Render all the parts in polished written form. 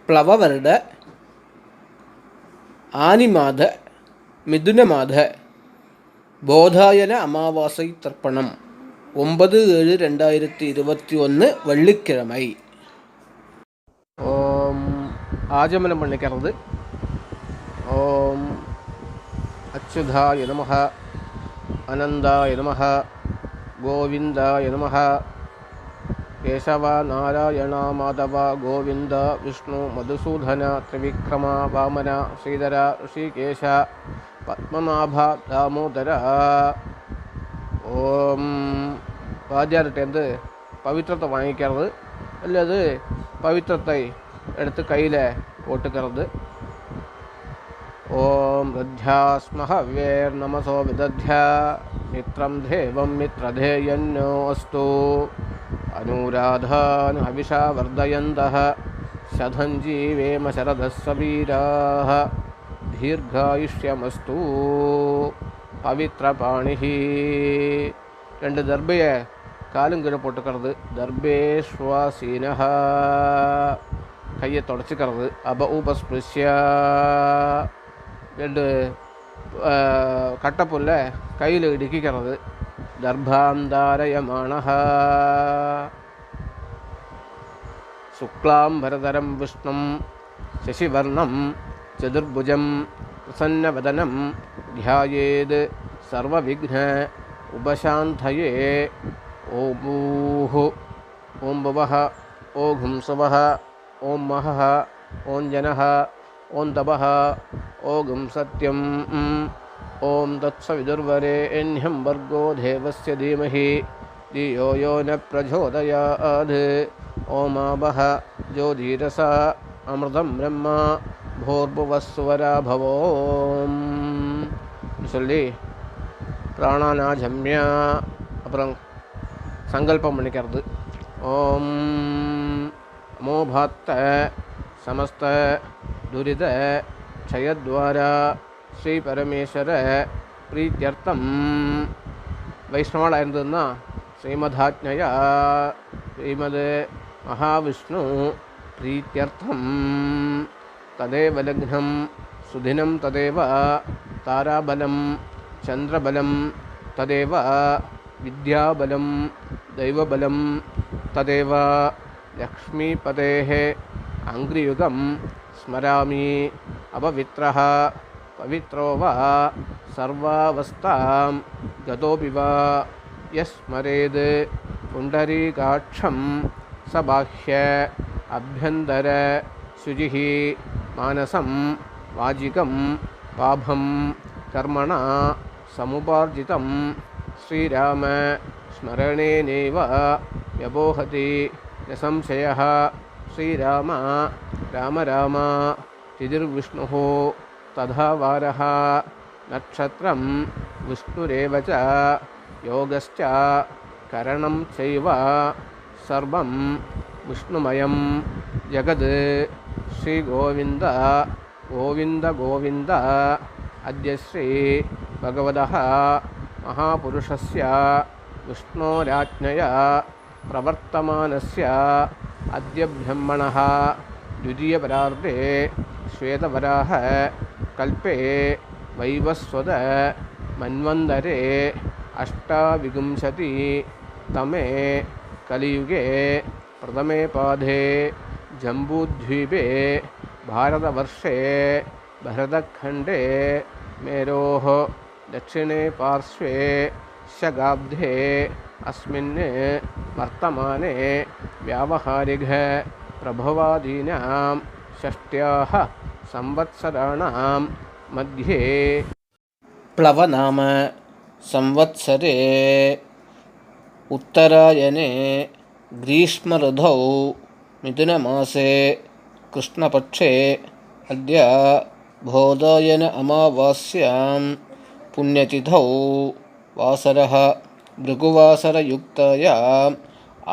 പ്ലവവരുട ആനിമാധ മിഥുനമാധ ബോധായന അമാവാസൈ തർപ്പണം 9/7/2021 വെള്ളിക്കിഴமை. ഓം ആചമനം പണിക്കറത്. ഓം അച്യുതായ നമഃ, അനന്തായ നമഃ, ഗോവിന്ദായ നമഃ. കേശവ നാരായണ മാധവ ഗോവിന്ദ വിഷ്ണു മധുസൂദന ത്രിവിക്രമ വാമന ശ്രീധര ഋഷികേശ പത്മനാഭ ദാമോദര. ഓം വാദ്യാർട്ടേந்து പവിത്രത്തെ വാങ്ങിக்கிறது அல்லது പവിത്രത്തെ എടുത്ത് കയ്യിൽ പോട്ടുക്கிறது. ഓം ദധ്യാസ്മഹവേർനമസോ വിദധ്യ മിത്രം ദേവം മിത്രധേയന്നോ അസ്തു അനുരാധാൻ ഹവിഷാ വർദ്ധയന്തഃ ശതം ജീവേമ ശരദസ്സ വീരാഃ ദീർഘായുഷ്യമസ്തു. പവിത്രപാണിഃ. 2 ദർഭയെ കാലും കീഴെ പൊട്ടുക്കറത്. ദർഭേശ്വാസീനഃ. കയ്യെ തുടച്ചിക്കറത്. അപ ഉപസ്പൃശ്യ. 2 കട്ടപ്പുല്ല് കയ്യിൽ ഇടുക്കിക്കറത്. ദർഭാന്താരയമാണഃ. ശുക്ലാംബരധരം വിഷ്ണും ശശിവർണം ചതുർഭുജം പ്രസന്നവദനം ധ്യായേത് സർവവിഘ്ന ഉപശാന്തയേ. ഓം ഭൂഃ ഓം ഭുവഃ ഓം ഹുംസുവഃ ഓം മഹഃ ഓം ജനഃ ഓം തപഃ ഓം സത്യം. ഓം തത്സവിതുർവരേണ്യം ഭർഗോ ദേവസ്യ ധീമഹി ധിയോ യോ ന പ്രചോദയാത്. ഓമാവഹ ജ്യോതിരസ അമൃതം ബ്രഹ്മ ഭൂർഭുവസ്സുവരാ ഭവോം சொல்லி பிராணானாஜம்யா. அப்புறம் சங்கல்பம் பண்ணிக்கிறது. ஓம் அமோபாத்த சமஸ்த துரித க்ஷயத்வாரா ஸ்ரீ பரமேஸ்வர பிரீத்தியர்த்தம். வைஷ்ணவாளாக இருந்ததுன்னா ஸ்ரீமதாஜ்ஞயா ஸ்ரீமத் மகாவிஷ்ணு பிரீத்தியர்த்தம் ததேவ லக்னம் சுதினம் ததேவ தாராபலம் ചന്ദ്രബലം തദേവ വിദ്യാബലം ദൈവബലം തദേവ ലക്ഷ്മീപതേഃ അംഘ്രിയുഗം സ്മരാമി. അപവിത്രഃ പവിത്രോ വാ സർവാവസ്ഥാം ഗതോപി വാ യസ്മരേത് പുണ്ഡരീകാക്ഷം സ ബാഹ്യ അഭ്യന്തര ശുചിഃ മാനസം വാചികം പാപം കർമ്മണ സമുപാർജിതം ശ്രീരാമ സ്മരണേനൈവ വ്യപോഹതി ന സംശയഃ. ശ്രീരാമ രാമ രാമ തിഥിർവിഷ്ണുഃ തഥാ വാരഃ നക്ഷത്രം വിഷ്ണുരേവ ച യോഗശ്ച കരണം ചൈവ സർവം വിഷ്ണുമയം ജഗത്. ശ്രീഗോവിന്ദ ഗോവിന്ദ ഗോവിന്ദ. അദ്യ ശ്രീ ഭഗവതഃ മഹാപുരുഷസ്യ വിഷ്ണോരാജ്ഞയാ പ്രവർത്തമാനസ്യ അദ്യ ബ്രഹ്മണഃ ദ്വിതീയപരാർദ്ധേ ശ്വേതവരാഹ കൽപ്പേ വൈവസ്വത മന്വന്തരേ അഷ്ടാവിംശതി തമേ കലിയുഗേ പ്രഥമേ പാദേ ജംബൂദ്വീപേ ഭാരതവർഷേ ഭരതഖണ്ഡേ മേരോः ദക്ഷിണേ പാർശ്വേ ശകാബ്ദേ അസ്മിन् വർത്തമാനേ വ്യാവഹാരിക പ്രഭവാദീനാം ഷഷ്ട്യാः സംവത്സരാണാം മധ്യേ പ്ലവനാമ സംവത്സരേ ഉത്തരായണേ ഗ്രീഷ്മഋതൗ മിഥുനമാസേ കൃഷ്ണപക്ഷേ അദ്യ ബോധായന അമാവാസ്യാം പുണ്യതിഥൗ വാസരഃ ഭൃഗുവാസരയുക്തായാം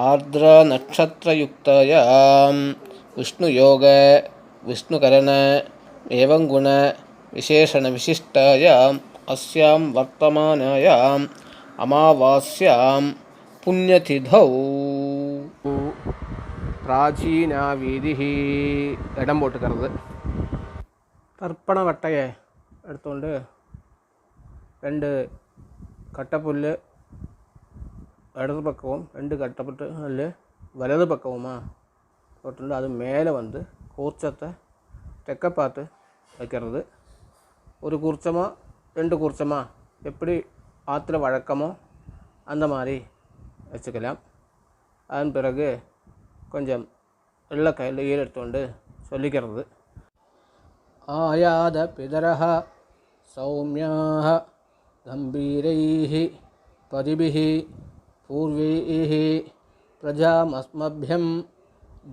ആർദ്രനക്ഷത്രയുക്തായാം വിഷ്ണുയോഗ വിഷ്ണുകരണ ഏവം ഗുണ വിശേഷണ വിശിഷ്ടായാം അസ്യാം വർത്തമാനായാം അമാവാസ്യാം പുണ്യതിഥൗ. பிராச்சீனா வீதிஹி இடம் போட்டுக்கிறது. தர்ப்பண வட்டையை எடுத்துக்கொண்டு 2 கட்டைப்புல் இடது பக்கமும் 2 கட்டைப்புல் வலது பக்கமுமா போட்டு அது மேலே வந்து கூர்ச்சத்தை தெற்க பார்த்து வைக்கிறது. ஒரு கூர்ச்சமா 2 கூர்ச்சமா எப்படி ஆற்றுல வழக்கமோ அந்த மாதிரி வச்சுக்கலாம். அதன் பிறகு கொஞ்சம் வெள்ளை கையில் எடுத்துக்கொண்டு சொல்லிக்கிறது. ஆயாத பிதரஹ சௌமியாக கம்பீரைः பதிபிः பூர்வைः பிரஜாமஸ்மभ्यं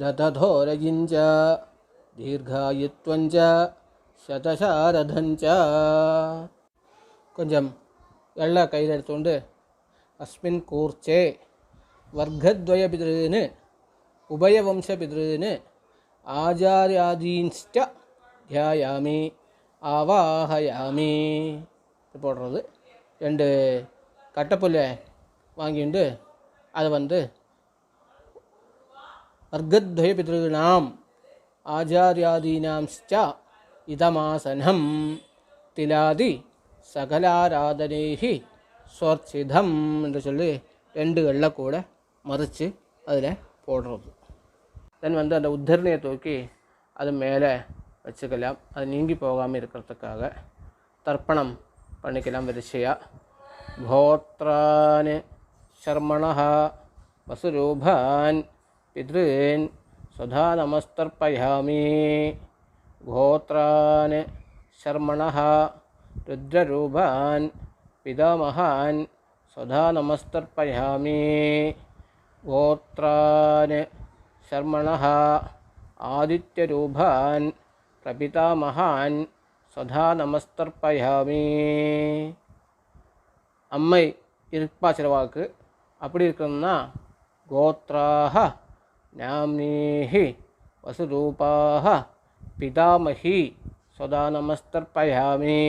ददधोरयिञ्च दीर्घायुत्वञ्च शतशारदञ्च. கொஞ்சம் வெள்ளை கையில் எடுத்துக்கொண்டு அஸ்மின் கூர்ச்சே வர்க்கத்வய பிதॄன் உபயவம்ச பிதॄன் ஆச்சாரியாதீன்ஸ்ட தியாயாமி ஆவாஹயாமி போடுறது. 2 கட்டைப்புல்லை வாங்கிட்டு அதை வந்து வர்க்கத்வய பிதॄணாம் ஆச்சாரியாதீனாம்ஸ்ச இதமாசனம் திலாதி சகலாராதனைஹி ஸ்வர்ச்சிதம் என்று சொல்லி 2 வெள்ளை கூட மறித்து அதில் போடுறது. தென் வந்து அந்த உத்தரணையை தூக்கி அது மேலே வச்சுக்கலாம். அது நீங்கி போகாமல் இருக்கிறதுக்காக தர்ப்பணம் பண்ணிக்கலாம் வரிசையாக. கோத்ரான் சர்மணः வசுரூபான் பித்ருன் சதா நமஸ்தர்ப்பயாமி. கோத்ரான் சர்மணः ருத்ரரூபான் பிதாமகான் சதா நமஸ்தர்ப்பயாமி. கோத்ரான் சர்மணः ஆதித்யரூபான் பிரபிதாமகான் சதா நமஸ்தர்ப்பயாமி. அம்மை இருப்பா சிலவாக்கு அப்படி இருக்கணும்னா கோத்ராஹ நாம்னீஹி வசுரூபாஹ பிதாமஹி சதா நமஸ்தர்ப்பயாமி.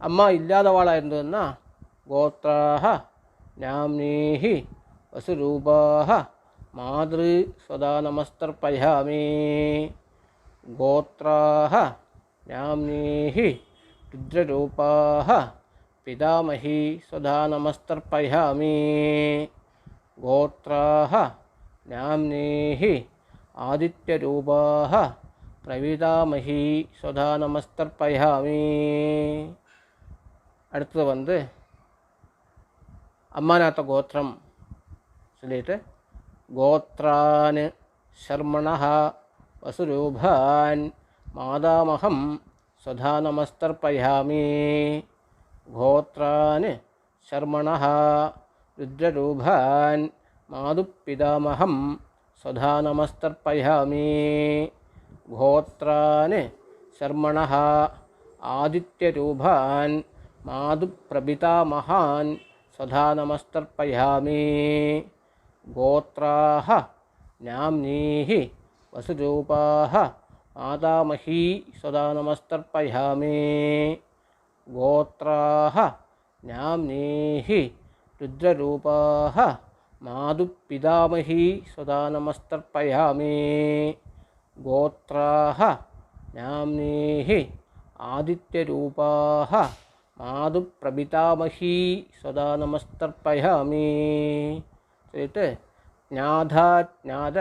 அம்மா இல்லாதவாளாக இருந்ததுன்னா கோத்ராஹ நாம்னீஹி வசுரூபாஹ மாத்ரு சதா நமஸ்தர்ப்பயாமி. கோத்ராஹ நாம்னீஹி ருத்ரரூபாஹ பிதாமஹி சதா நமஸ்தர்ப்பயாமி. கோத்ராஹ நாம்னீஹி ஆதித்யரூபாஹ பிரவிதாமஹி சதா நமஸ்தர்ப்பயாமி. அடுத்தது வந்து அம்மாநாத்த கோத்திரம் சொல்லிட்டு கோத்ரான் சர்மணः வசுரூபான் மாதாமகம் சதா நமஸ்தர்ப்பயாமி. கோத்ரான் சர்மணः ருத்ரரூபான் மாதுப்பிதாமகம் சதா நமஸ்தர்ப்பயாமி. கோத்ரான் சர்மணः ஆதித்யரூபான் மாதுப்பிரபிதாமகான் சதா நமஸ்தர்ப்பயாமி. கோத்ராஹ நாம்னீஹி வசுரூபாஹ மாதாமஹி சதா நமஸ்தர்ப்பயாமி. கோத்ராஹ நாம்னீஹி ருத்ரரூபாஹ மாதுப்பிதாமஹி சதா நமஸ்தர்ப்பயாமி. கோத்ராஹ நாம்னீஹி ஆதித்யரூபாஹ மாதுப்பிரபிதாமஹி சதா நமஸ்தர்ப்பயாமி. சொல்லிட்டு ஞாதாஜ்ஞாத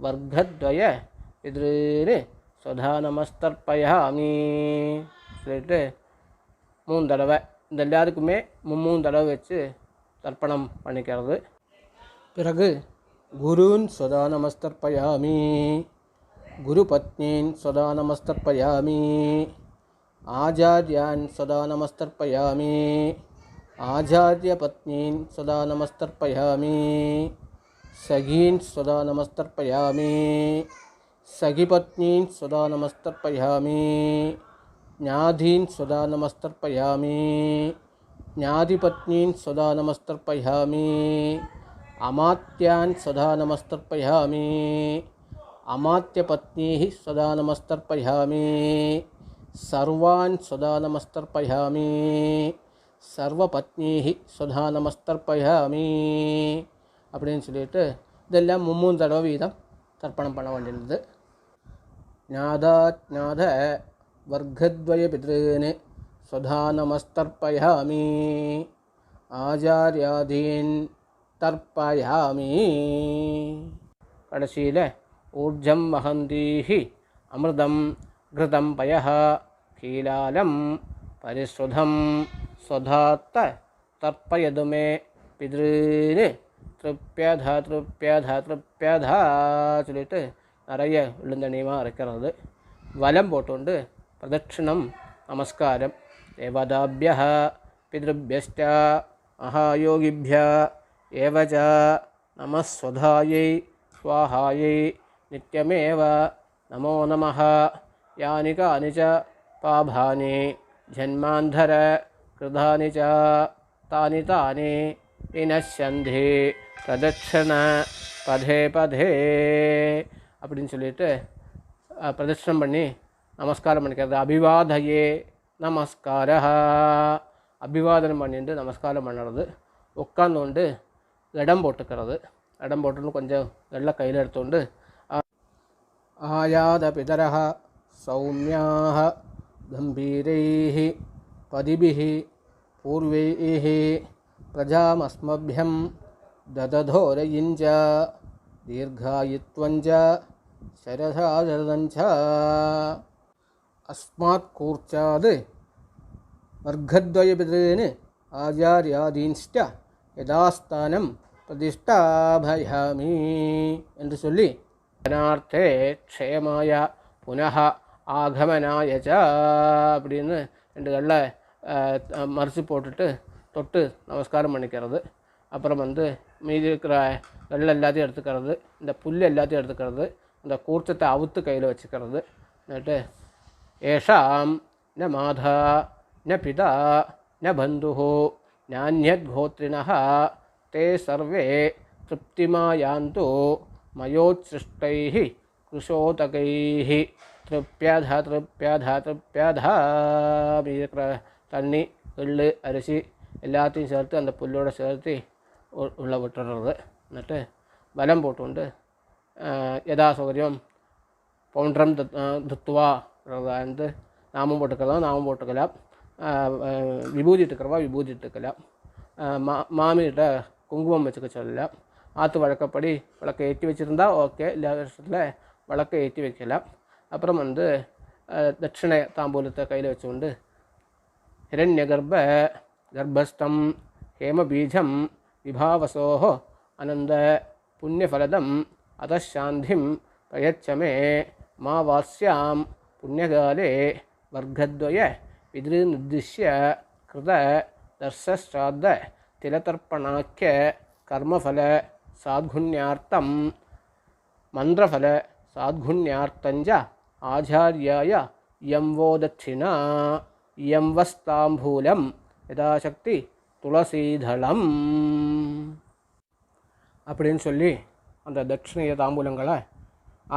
வர்க்கத்வய பிதॄன் சதா நமஸ்தர்ப்பயாமி சொல்லிட்டு 3 தடவை இந்த எல்லாருக்குமே 3 தடவை வச்சு தர்ப்பணம் பண்ணிக்கிறது. பிறகு குருன் சதா நமஸ்தர்ப்பயாமி. குரு பத்னீன் சதா நமஸ்தர்ப்பயாமி. ஆச்சார்யான் சதா நமஸ்தர்ப்பயாமி. ஆச்சார்ய பத்னீன் சதா நமஸ்தர்ப்பயாமி. சகீன் சதா நமஸ்தர்ப்பயாமி. சகிபத்னீன் சதா நமஸ்தர்ப்பயாமி. ஞாதீன் சதா நமஸ்தர்ப்பயாமி. ஞாதிபத்னீன் சதா நமஸ்தர்ப்பயாமி. அமாத்யான் சதா நமஸ்தர்ப்பயாமி. அமாத்யபத்னீஹி சதா நமஸ்தர்ப்பயாமி. சர்வான் சதா நமஸ்தர்ப்பயாமி. சர்வபத்னீஹி சதா நமஸ்தர்ப்பயாமி அப்படின்னு சொல்லிட்டு ഇതെല്ലാം 3 തടവ വീതം തർപ്പണം പണ വേണ്ടിയത്. ജ്ഞാതാജ്ഞാത വർഗദ്വയ പിതൃന് സ്വധാ നമസ്തർപ്പയാമി ആചാര്യാദീൻ തർപ്പയാമി. കടശീലെ ഊർജം വഹന്തീഹി അമൃതം ഘൃതം പയഃ കീലാലം പരിശ്രുതം സ്വധാത്ത തർപ്പയതു മേ പിതൃന് തൃപ്യധ തൃപ്യധ തൃപ്യധ ചൊല്ലിട്ട് നിറയെ ഉള്ളുന്തണിയുമാണ് അരയ്ക്കുന്നത്. വലം പോട്ടുകൊണ്ട് പ്രദക്ഷിണം നമസ്കാരം. ദേവതാഭ്യ പിതൃഭ്യശ്ച മഹായോഗിഭ്യ ഏവച നമസ്വധായൈ സ്വാഹായൈ നിത്യമേവ നമോ നമഃ. യാനി കാനി ച പാപാനി ജന്മാന്ധര കൃതാനി ച താനി താനി വിനശ്യന്തി പ്രദക്ഷിണ പദേ പദേ அப்படின்னு சொல்லிட்டு பிரதட்சணம் பண்ணி நமஸ்காரம் பண்ணிக்கிறது. அபிவாதையே நமஸ்கார அபிவாதனம் பண்ணிட்டு நமஸ்காரம் பண்ணுறது. உட்காந்துண்டு இடம் போட்டுக்கிறது. இடம் போட்டுன்னு கொஞ்சம் வெள்ளை கையில் எடுத்துകൊണ്ട് ஆயாத பிதரः சௌமியாः கம்பீரைः பதிபிः பூர்வைः பிரஜாமஸ்மभ्यं ददधोरयिञ्च दीर्घायुत्वञ्च शरसाशरदञ्च अस्मात् कूर्चात् वर्गद्वयपितॄन् आचार्यादींश्च യഥാസ്ഥാനം പ്രതിഷ്ഠാഭയാമി എന്ന് ചൊല്ലി ധനാർത്ഥേ ക്ഷേമായ പുനഃ ആഗമനായ ച அப்படின்னு 2 கல்ல மறைச்சி போட்டுட்டு தொட்டு நமஸ்காரம் பண்ணிக்கிறது. அப்புறம் மீதி இருக்கிற வெள்ளை எல்லாத்தையும் எடுத்துக்கிறது, இந்த புல் எல்லாத்தையும் எடுத்துக்கிறது, இந்த கூர்ச்சத்தை அவுத்து கையில் வச்சுக்கிறது. എന്നിട്ട് ஏஷாம் ந மாதா ந பிதா ந பந்துः நான்யத்கோத்ரிணः ते सर्वे तृप्तिमायान्तु मयोच्छृष्टैः कृशोदकैः तृप्यध तृप्यध तृप्यध. தண்ணி எள்ளு அரிசி எல்லாத்தையும் சேர்த்து அந்த புல்லோடு சேர்த்து உள்ள விட்டுறது. എന്നിട്ട് വലം പോട്ടുകൊണ്ട് യഥാസൗകര്യം പൗണ്ട്രം ധുത്വാ നാമം போட்டுக்கலாம், நாமம் போட்டுக்கலாம், விபூதி இட்டுக்கிறவா விபூதி இட்டுக்கலாம், மாமிகிட்ட குங்குமம் வச்சுக்க சொல்லலாம். ஆற்று வழக்கப்படி விளக்கை ஏற்றி வச்சுருந்தா ஓகே, இல்லாத வருஷத்தில் விளக்கை ஏற்றி வைக்கலாம். அப்புறம் தட்சிணை தாம்பூலத்தை கையில் வச்சுக்கொண்டு हिरण्यगर्भ गर्भस्थं हेमबीजं विभावसोः आनन्द पुण्यफलदम् अतः शान्तिं प्रयच्छ मे मावास्यां पुण्यकाले वर्गद्वय पितॄन्निर्दिश्य कृत दर्शश्राद्ध तिलतर्पणाख्य कर्मफल साद्गुण्यार्थं मन्त्रफल साद्गुण्यार्थञ्च आचार्याय यं वो दक्षिणा യം വസ്താംബൂലം യഥാശക്തി துளசீதளம் அப்படின்னு சொல்லி அந்த தட்சிணைய தாம்பூலங்களை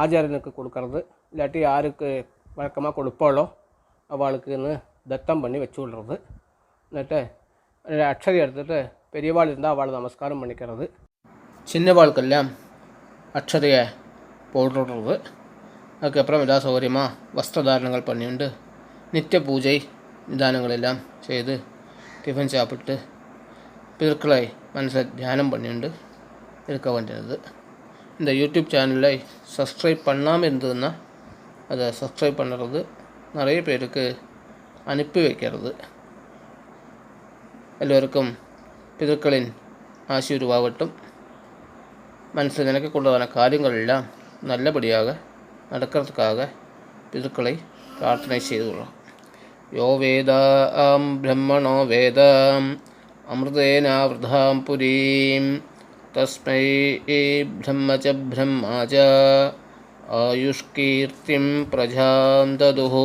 ஆச்சாரியனுக்கு கொடுக்கறது. இல்லாட்டி யாருக்கு வழக்கமாக கொடுப்பாளோ அவளுக்குன்னு தத்தம் பண்ணி வச்சு விடுறது. എന്നിട്ട് அக்ஷதை எடுத்துகிட்டு பெரியவாள் இருந்தால் அவளை நமஸ்காரம் பண்ணிக்கிறது. சின்னவாளுக்கெல்லாம் அக்ஷதையை போடுறது. அதுக்கப்புறம் ஏதாவது சௌகரியமாக வஸ்திரதாரணங்கள் பண்ணிட்டு நித்திய பூஜை நிதானங்களெல்லாம் செய்து டிஃபன் சாப்பிட்டு பிதற்களை மனசில் தியானம் பண்ணிட்டு இருக்க வேண்டியது. இந்த யூடியூப் சேனலை சப்ஸ்கிரைப் பண்ணாமல் இருந்ததுன்னா அதை சப்ஸ்கிரைப் பண்ணுறது, நிறைய பேருக்கு அனுப்பி வைக்கிறது. எல்லோருக்கும் பிதற்களின் ஆசீர்வாதம். மனசில் நினைக்கக்கூடியதான காரியங்கள் எல்லாம் நல்லபடியாக நடக்கிறதுக்காக பிதற்களை பிரார்த்தனை செய்துள்ளோம். യോ വേദാം ബ്രഹ്മണോ വേദാം അമൃതേനാവൃതാം പുരീം തസ്മൈ ബ്രഹ്മ ച ബ്രഹ്മാ ച ആയുഷ്കീർത്തിം പ്രജാം ദദുഃ